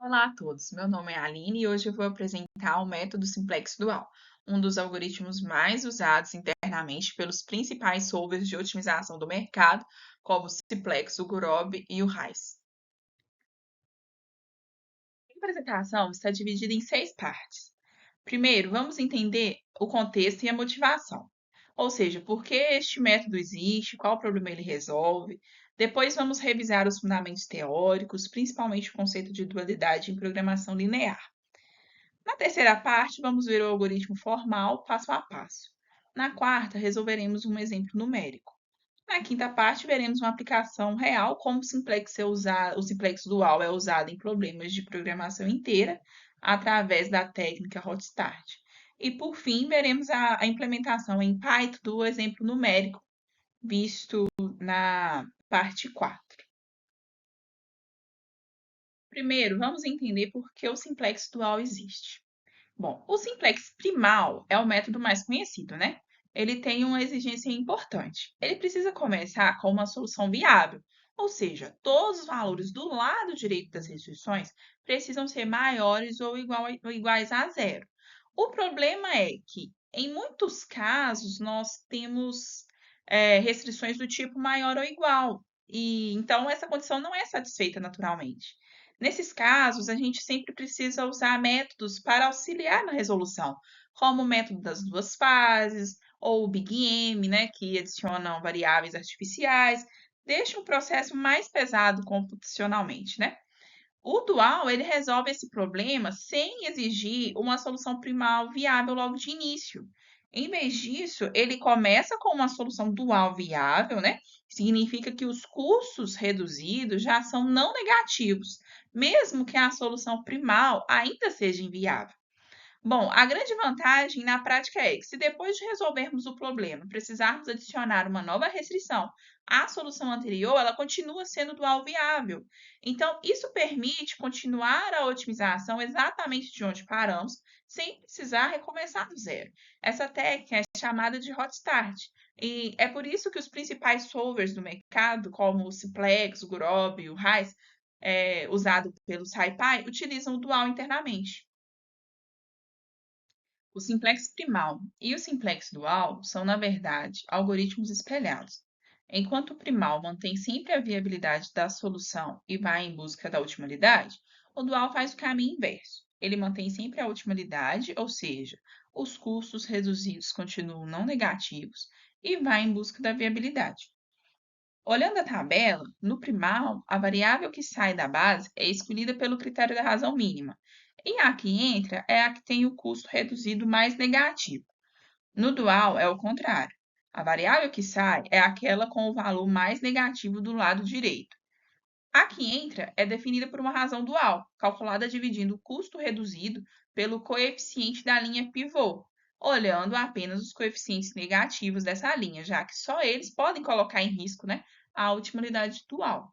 Olá a todos, meu nome é Aline e hoje eu vou apresentar o método simplex dual, um dos algoritmos mais usados internamente pelos principais solvers de otimização do mercado, como o simplex, o Gurobi e o RAIS. A apresentação está dividida em 6 partes. Primeiro, vamos entender o contexto e a motivação, ou seja, por que este método existe, qual problema ele resolve. Depois, vamos revisar os fundamentos teóricos, principalmente o conceito de dualidade em programação linear. Na terceira parte, vamos ver o algoritmo formal passo a passo. Na quarta, resolveremos um exemplo numérico. Na quinta parte, veremos uma aplicação real, como o simplex dual é usado em problemas de programação inteira, através da técnica Hot Start. E, por fim, veremos a implementação em Python do exemplo numérico, visto na parte 4. Primeiro, vamos entender por que o simplex dual existe. Bom, o simplex primal é o método mais conhecido, né? Ele tem uma exigência importante. Ele precisa começar com uma solução viável, ou seja, todos os valores do lado direito das restrições precisam ser maiores ou iguais a zero. O problema é que, em muitos casos, nós temos restrições do tipo maior ou igual, e então essa condição não é satisfeita naturalmente. Nesses casos, a gente sempre precisa usar métodos para auxiliar na resolução, como o método das duas fases, ou o Big M, né, que adicionam variáveis artificiais, deixa o processo mais pesado computacionalmente, né? O dual, ele resolve esse problema sem exigir uma solução primal viável logo de início. Em vez disso, ele começa com uma solução dual viável, né? Significa que os custos reduzidos já são não negativos, mesmo que a solução primal ainda seja inviável. Bom, a grande vantagem na prática é que, se depois de resolvermos o problema, precisarmos adicionar uma nova restrição à solução anterior, ela continua sendo dual viável. Então, isso permite continuar a otimização exatamente de onde paramos, sem precisar recomeçar do zero. Essa técnica é chamada de hot start. E é por isso que os principais solvers do mercado, como o Simplex, o Gurobi, o RAIS, usado pelo SciPy, utilizam o dual internamente. O simplex primal e o simplex dual são, na verdade, algoritmos espelhados. Enquanto o primal mantém sempre a viabilidade da solução e vai em busca da ultimalidade, o dual faz o caminho inverso. Ele mantém sempre a ultimalidade, ou seja, os custos reduzidos continuam não negativos e vai em busca da viabilidade. Olhando a tabela, no primal, a variável que sai da base é escolhida pelo critério da razão mínima, e a que entra é a que tem o custo reduzido mais negativo. No dual, é o contrário. A variável que sai é aquela com o valor mais negativo do lado direito. A que entra é definida por uma razão dual, calculada dividindo o custo reduzido pelo coeficiente da linha pivô, olhando apenas os coeficientes negativos dessa linha, já que só eles podem colocar em risco, né, a ultimalidade dual.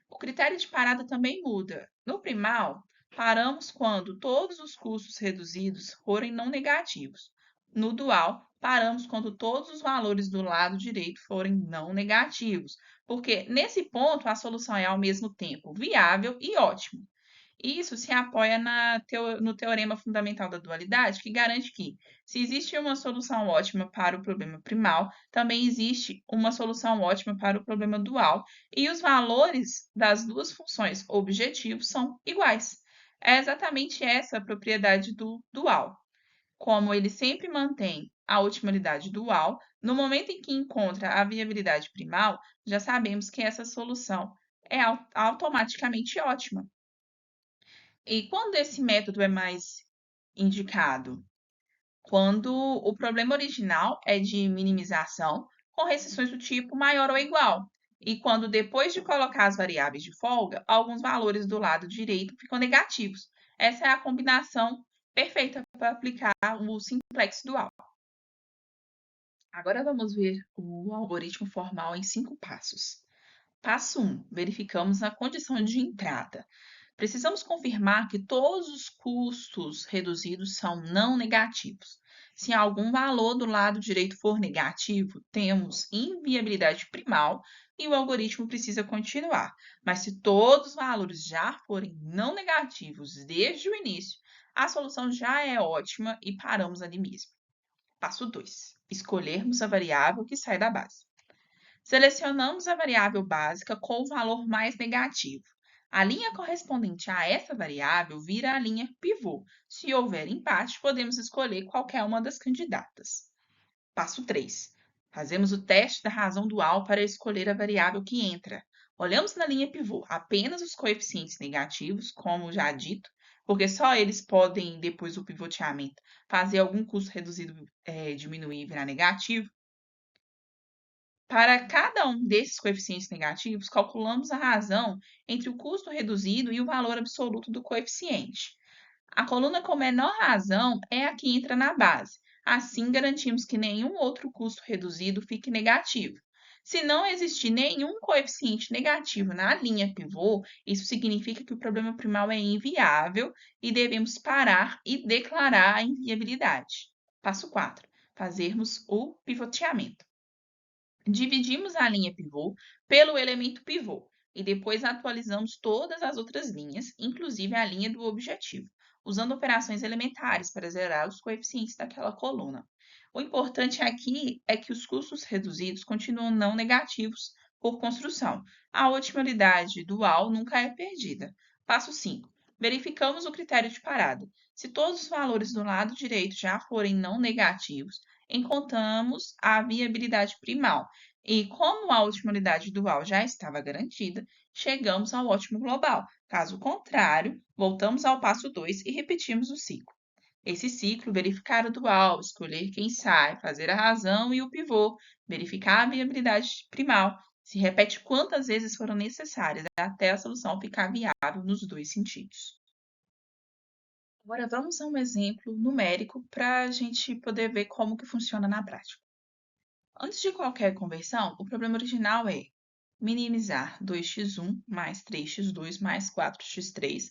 O critério de parada também muda. No primal, paramos quando todos os custos reduzidos forem não negativos. No dual, paramos quando todos os valores do lado direito forem não negativos, porque nesse ponto a solução é ao mesmo tempo viável e ótima. Isso se apoia no teorema fundamental da dualidade, que garante que, se existe uma solução ótima para o problema primal, também existe uma solução ótima para o problema dual, e os valores das duas funções objetivos são iguais. É exatamente essa a propriedade do dual. Como ele sempre mantém a ultimalidade dual, no momento em que encontra a viabilidade primal, já sabemos que essa solução é automaticamente ótima. E quando esse método é mais indicado? Quando o problema original é de minimização, com restrições do tipo maior ou igual. E quando, depois de colocar as variáveis de folga, alguns valores do lado direito ficam negativos. Essa é a combinação perfeita para aplicar o simplex dual. Agora vamos ver o algoritmo formal em 5 passos. Passo 1. Verificamos a condição de entrada. Precisamos confirmar que todos os custos reduzidos são não negativos. Se algum valor do lado direito for negativo, temos inviabilidade primal, e o algoritmo precisa continuar. Mas se todos os valores já forem não negativos desde o início, a solução já é ótima e paramos ali mesmo. Passo 2. Escolhermos a variável que sai da base. Selecionamos a variável básica com o valor mais negativo. A linha correspondente a essa variável vira a linha pivô. Se houver empate, podemos escolher qualquer uma das candidatas. Passo 3. Fazemos o teste da razão dual para escolher a variável que entra. Olhamos na linha pivô apenas os coeficientes negativos, como já dito, porque só eles podem, depois do pivoteamento, fazer algum custo reduzido diminuir e virar negativo. Para cada um desses coeficientes negativos, calculamos a razão entre o custo reduzido e o valor absoluto do coeficiente. A coluna com menor razão é a que entra na base. Assim, garantimos que nenhum outro custo reduzido fique negativo. Se não existir nenhum coeficiente negativo na linha pivô, isso significa que o problema primal é inviável e devemos parar e declarar a inviabilidade. Passo 4. Fazermos o pivoteamento. Dividimos a linha pivô pelo elemento pivô e depois atualizamos todas as outras linhas, inclusive a linha do objetivo, usando operações elementares para zerar os coeficientes daquela coluna. O importante aqui é que os custos reduzidos continuam não negativos por construção. A otimidade dual nunca é perdida. Passo 5. Verificamos o critério de parada. Se todos os valores do lado direito já forem não negativos, encontramos a viabilidade primal. E como a última unidade dual já estava garantida, chegamos ao ótimo global. Caso contrário, voltamos ao passo 2 e repetimos o ciclo. Esse ciclo, verificar o dual, escolher quem sai, fazer a razão e o pivô, verificar a viabilidade primal, se repete quantas vezes foram necessárias até a solução ficar viável nos dois sentidos. Agora vamos a um exemplo numérico para a gente poder ver como que funciona na prática. Antes de qualquer conversão, o problema original é minimizar 2x1 mais 3x2 mais 4x3,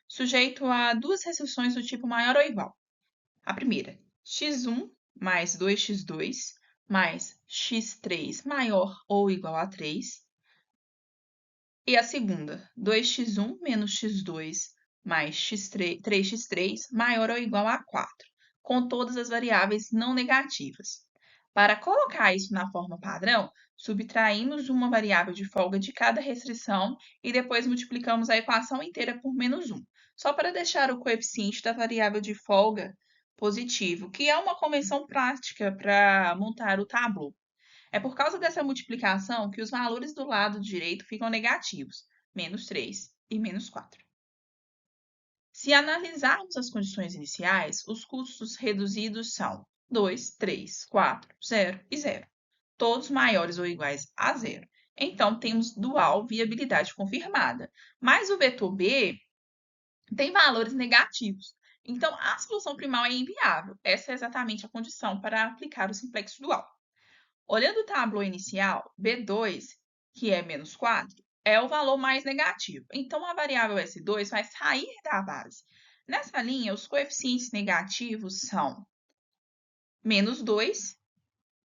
sujeito a duas restrições do tipo maior ou igual. A primeira, x1 mais 2x2 mais x3 maior ou igual a 3. E a segunda, 2x1 menos x2 mais 3x3 maior ou igual a 4, com todas as variáveis não negativas. Para colocar isso na forma padrão, subtraímos uma variável de folga de cada restrição e depois multiplicamos a equação inteira por menos 1, só para deixar o coeficiente da variável de folga positivo, que é uma convenção prática para montar o tableau. É por causa dessa multiplicação que os valores do lado direito ficam negativos, menos 3 e menos 4. Se analisarmos as condições iniciais, os custos reduzidos são 2, 3, 4, 0 e 0, todos maiores ou iguais a 0. Então, temos dual viabilidade confirmada. Mas o vetor B tem valores negativos. Então, a solução primal é inviável. Essa é exatamente a condição para aplicar o simplexo dual. Olhando o tableau inicial, B2, que é menos 4, é o valor mais negativo. Então, a variável S2 vai sair da base. Nessa linha, os coeficientes negativos são menos 2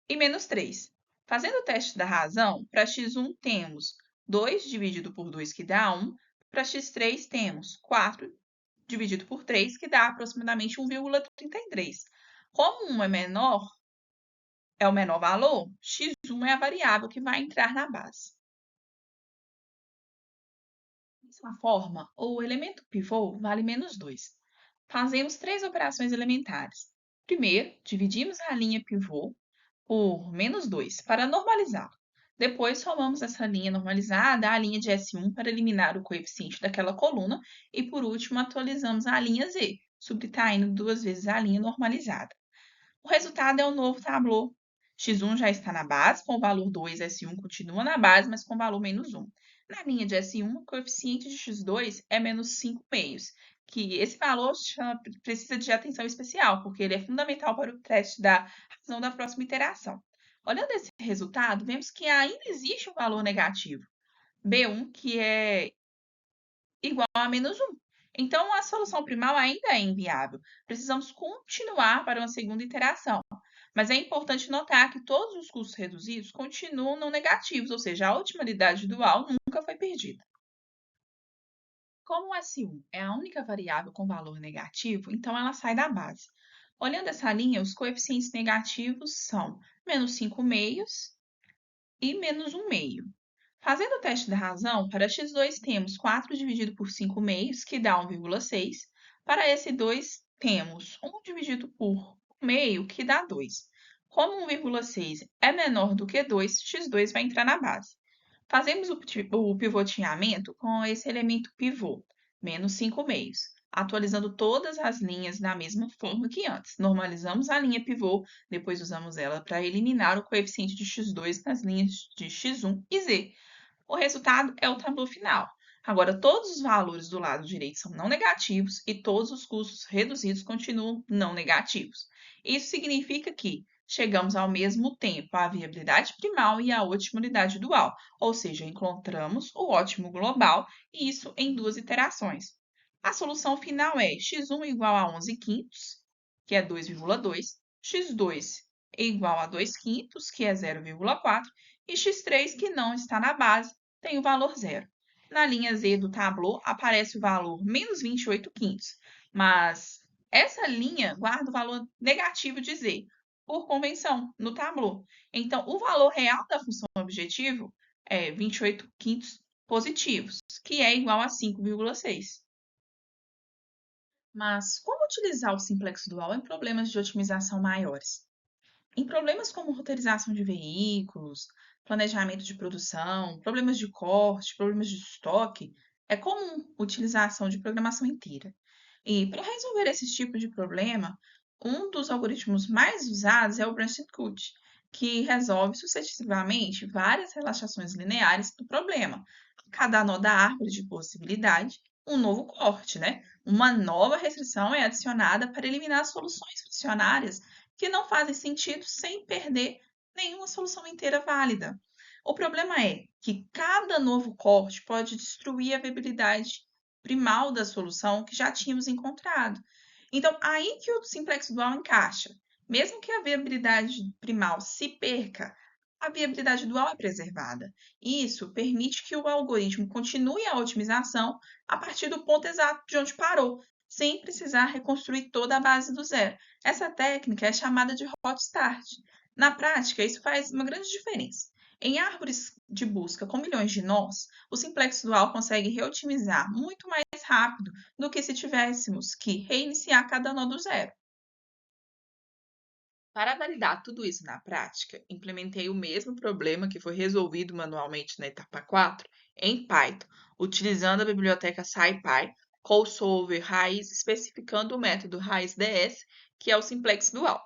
e menos 3. Fazendo o teste da razão, para x1 temos 2 dividido por 2, que dá 1. Para x3 temos 4 dividido por 3, que dá aproximadamente 1,33. Como 1 é o menor valor, x1 é a variável que vai entrar na base. Dessa forma, o elemento pivô vale menos 2. Fazemos três operações elementares. Primeiro, dividimos a linha pivô por menos 2 para normalizá-la. Depois, somamos essa linha normalizada à linha de S1 para eliminar o coeficiente daquela coluna. E, por último, atualizamos a linha Z, subtraindo duas vezes a linha normalizada. O resultado é o novo tableau. X1 já está na base, com o valor 2, S1 continua na base, mas com o valor menos 1. Na linha de S1, o coeficiente de X2 é menos 5 meios, que esse valor precisa de atenção especial, porque ele é fundamental para o teste da razão da próxima iteração. Olhando esse resultado, vemos que ainda existe um valor negativo, B1, que é igual a menos 1. Então, a solução primal ainda é inviável. Precisamos continuar para uma segunda iteração. Mas é importante notar que todos os custos reduzidos continuam não negativos, ou seja, a otimalidade dual nunca foi perdida. Como o S1 é a única variável com valor negativo, então ela sai da base. Olhando essa linha, os coeficientes negativos são menos 5 meios e menos 1 meio. Fazendo o teste da razão, para x2 temos 4 dividido por 5 meios, que dá 1,6. Para esse 2, temos 1 dividido por 1 meio, que dá 2. Como 1,6 é menor do que 2, x2 vai entrar na base. Fazemos o pivoteamento com esse elemento pivô, menos 5 meios, atualizando todas as linhas da mesma forma que antes. Normalizamos a linha pivô, depois usamos ela para eliminar o coeficiente de x2 nas linhas de x1 e z. O resultado é o tabu final. Agora, todos os valores do lado direito são não negativos e todos os custos reduzidos continuam não negativos. Isso significa que chegamos ao mesmo tempo à viabilidade primal e à otimalidade dual, ou seja, encontramos o ótimo global, e isso em duas iterações. A solução final é x1 igual a 11 quintos, que é 2,2, x2 é igual a 2 quintos, que é 0,4, e x3, que não está na base, tem o valor zero. Na linha Z do tablô aparece o valor menos 28 quintos, mas essa linha guarda o valor negativo de Z, por convenção, no tablô. Então, o valor real da função objetivo é 28 quintos positivos, que é igual a 5,6. Mas como utilizar o simplex dual em problemas de otimização maiores? Em problemas como roteirização de veículos, planejamento de produção, problemas de corte, problemas de estoque, é comum utilizar a ação de programação inteira. E para resolver esse tipo de problema, um dos algoritmos mais usados é o Branch and Cut, que resolve sucessivamente várias relações lineares do problema. Cada nó da árvore de possibilidade, um novo corte, né? Uma nova restrição é adicionada para eliminar soluções fracionárias que não fazem sentido sem perder nenhuma solução inteira válida. O problema é que cada novo corte pode destruir a viabilidade primal da solução que já tínhamos encontrado. Então, aí que o simplex dual encaixa. Mesmo que a viabilidade primal se perca, a viabilidade dual é preservada. Isso permite que o algoritmo continue a otimização a partir do ponto exato de onde parou, sem precisar reconstruir toda a base do zero. Essa técnica é chamada de hot start. Na prática, isso faz uma grande diferença. Em árvores de busca com milhões de nós, o simplex dual consegue reotimizar muito mais rápido do que se tivéssemos que reiniciar cada nó do zero. Para validar tudo isso na prática, implementei o mesmo problema que foi resolvido manualmente na etapa 4 em Python, utilizando a biblioteca SciPy, com o solver raiz especificando o método raiz.ds, que é o simplex dual.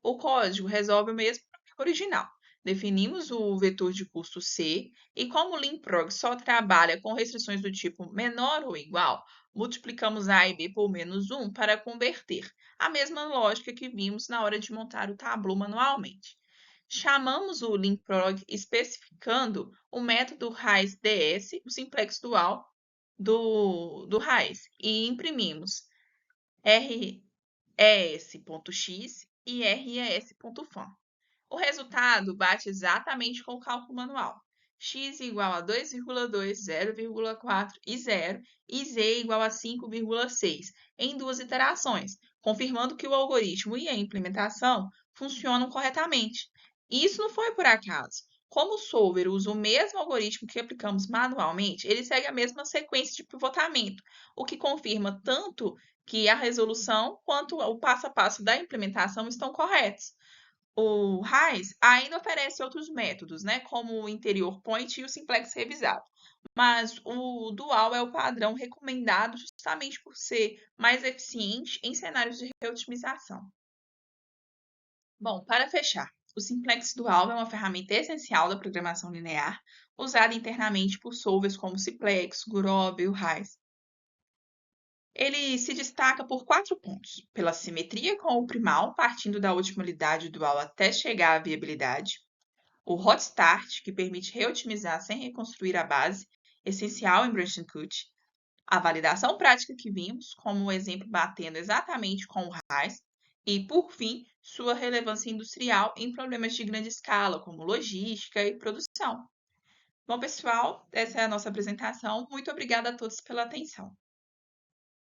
O código resolve o mesmo problema original. Definimos o vetor de custo C e como o limprog só trabalha com restrições do tipo menor ou igual, multiplicamos A e B por menos 1 para converter. A mesma lógica que vimos na hora de montar o tableau manualmente. Chamamos o limprog especificando o método raiz.ds, o simplex dual do raiz, e imprimimos res.x e res.fun. O resultado bate exatamente com o cálculo manual. X igual a 2,2, 0,4 e 0, e Z igual a 5,6, em duas iterações, confirmando que o algoritmo e a implementação funcionam corretamente. E isso não foi por acaso. Como o solver usa o mesmo algoritmo que aplicamos manualmente, ele segue a mesma sequência de pivotamento, o que confirma tanto que a resolução quanto o passo a passo da implementação estão corretos. O RAIS ainda oferece outros métodos, né, como o interior point e o simplex revisado, mas o dual é o padrão recomendado justamente por ser mais eficiente em cenários de reotimização. Bom, para fechar, o simplex dual é uma ferramenta essencial da programação linear, usada internamente por solvers como Simplex, Gurobi e o RAIS. Ele se destaca por 4 pontos: pela simetria com o primal, partindo da otimalidade dual até chegar à viabilidade; o hot start, que permite reotimizar sem reconstruir a base, essencial em Branch and Cut; a validação prática que vimos, como o exemplo batendo exatamente com o RAIS; E, por fim, sua relevância industrial em problemas de grande escala, como logística e produção. Bom, pessoal, essa é a nossa apresentação. Muito obrigada a todos pela atenção.